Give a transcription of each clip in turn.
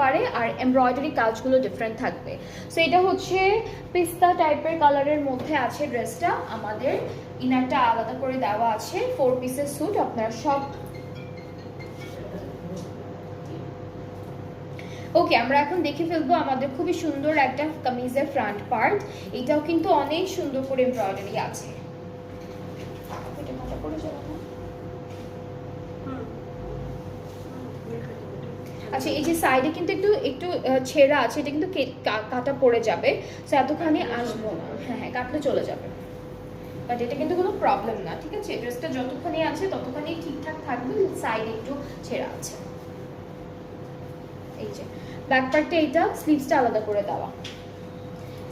পারে, আর এমব্রয়ডারি কাজগুলো ডিফারেন্ট থাকবে। সো এটা হচ্ছে পিস্তা টাইপের কালারের মধ্যে আছে ড্রেসটা। আমাদের ইনারটা আলাদা করে দেওয়া আছে, 4 পিসের স্যুট। আপনারা সব ওকে, আমরা এখন দেখে ফেলবো আমাদের খুবই সুন্দর একটা কামিজের ফ্রন্ট পার্ট। এটাও কিন্তু অনেক সুন্দর করে এমব্রয়ডারি আছে। আচ্ছা, এই যে সাইডে কিন্তু একটু একটু ছেঁড়া আছে, এটা কিন্তু কাটা পড়ে যাবে। সো এতখানি আসবো না, হ্যাঁ হ্যাঁ কাটলে চলে যাবে, বাট এটা কিন্তু কোনো প্রবলেম না, ঠিক আছে? ড্রেসটা যতখানি আছে ততখানি ঠিকঠাক থাকবে, সাইডে একটু ছেঁড়া আছে। এই যে ব্যাক পার্টটা, এইটা স্লিভসটা আলাদা করে দেওয়া।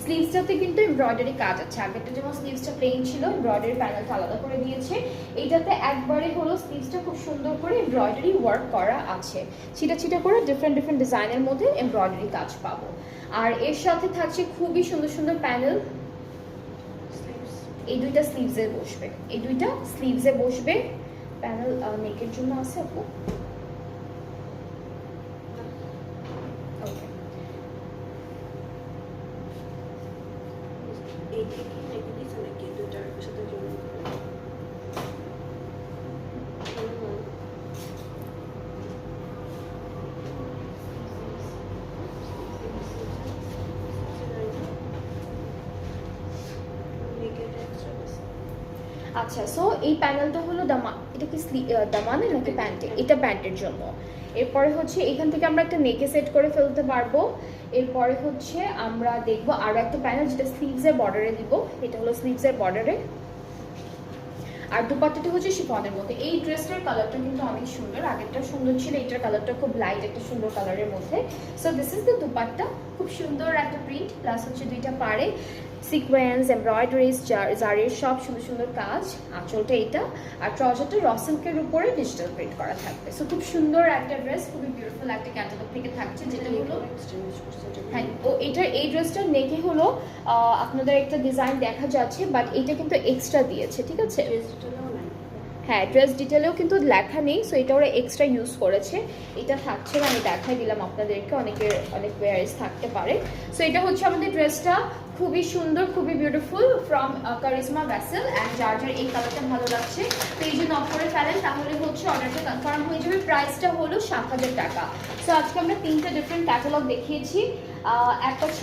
স্লিভসটাতে কিন্তু এমব্রয়ডারি কাজ আছে। আগেরটা যেমন স্লিভসটা প্লেন ছিল, এমব্রয়ডারি প্যানেলটা আলাদা করে দিয়েছে। এইটাতে একবারে হলো স্লিভসটা খুব সুন্দর করে এমব্রয়ডারি ওয়ার্ক করা আছে, ছিটা ছিটা করে ডিফারেন্ট ডিফারেন্ট ডিজাইনের মধ্যে এমব্রয়ডারি কাজ পাবো। আর এর সাথে থাকছে খুবই সুন্দর সুন্দর প্যানেল। এই দুইটা স্লিভসে বসবে, এই দুইটা স্লিভসে বসবে। প্যানেল নেকের জন্য আছে আপু। আচ্ছা, সো এই প্যানেলটা হলো এটা কি দামানে নাকি প্যান্টে? এটা প্যান্টের জন্য। এরপরে হচ্ছে এখান থেকে আমরা একটা নেকে সেট করে ফেলতে পারবো। এরপরে হচ্ছে আমরা দেখবো আরো একটা প্যানেল যেটা স্লিভসের বর্ডারে দিব। এটা হলো স্লিভসের বর্ডারে। আর দুপাট্টাটা হচ্ছে শিফনের মধ্যে। এই ড্রেসটার কালারটা কিন্তু অনেক সুন্দর, আগেরটা সুন্দর ছিল, এটার কালারটা খুব লাইট একটা সুন্দর কালারের মধ্যে। So this is the dupatta, খুব সুন্দর একটা প্রিন্ট, প্লাস হচ্ছে দুইটা পাড়ে সিকোয়েন্স, এমব্রয়ডারিজ, জারির সব সুন্দর সুন্দর কাজ। আঁচলটা এটা, আর ট্রাউজারটা র সিল্কের উপরে ডিজিটাল প্রিন্ট করা থাকবে। সো খুব সুন্দর একটা ড্রেস, খুবই বিউটিফুল একটা ক্যাটালগ থেকে থাকছে, যেটা হলো হ্যাঁ ও এটার এই ড্রেসটার নেকে হলো আপনাদের একটা ডিজাইন দেখা যাচ্ছে, বাট এটা কিন্তু এক্সট্রা দিয়েছে, ঠিক আছে? হ্যাঁ, ড্রেস ডিটেলেও কিন্তু লেখা নেই, সো এটা ওরা এক্সট্রা ইউজ করেছে। এটা থাকছে না, আমি দেখাই দিলাম আপনাদেরকে, অনেকের অনেক ওয়ারিস থাকতে পারে। সো এটা হচ্ছে আমাদের ড্রেসটা, খুবই সুন্দর, খুবই beautiful, from charisma vessel. And যার যার এই কালারটা ভালো লাগছে পেজে নক করে ফেলেন, তাহলে হচ্ছে অর্ডারটা কনফার্ম হয়ে যাবে। প্রাইসটা হলো 7,000 টাকা। সো আজকে আমরা 3টা ডিফারেন্ট ক্যাটালগ দেখিয়েছি। একটা ছিল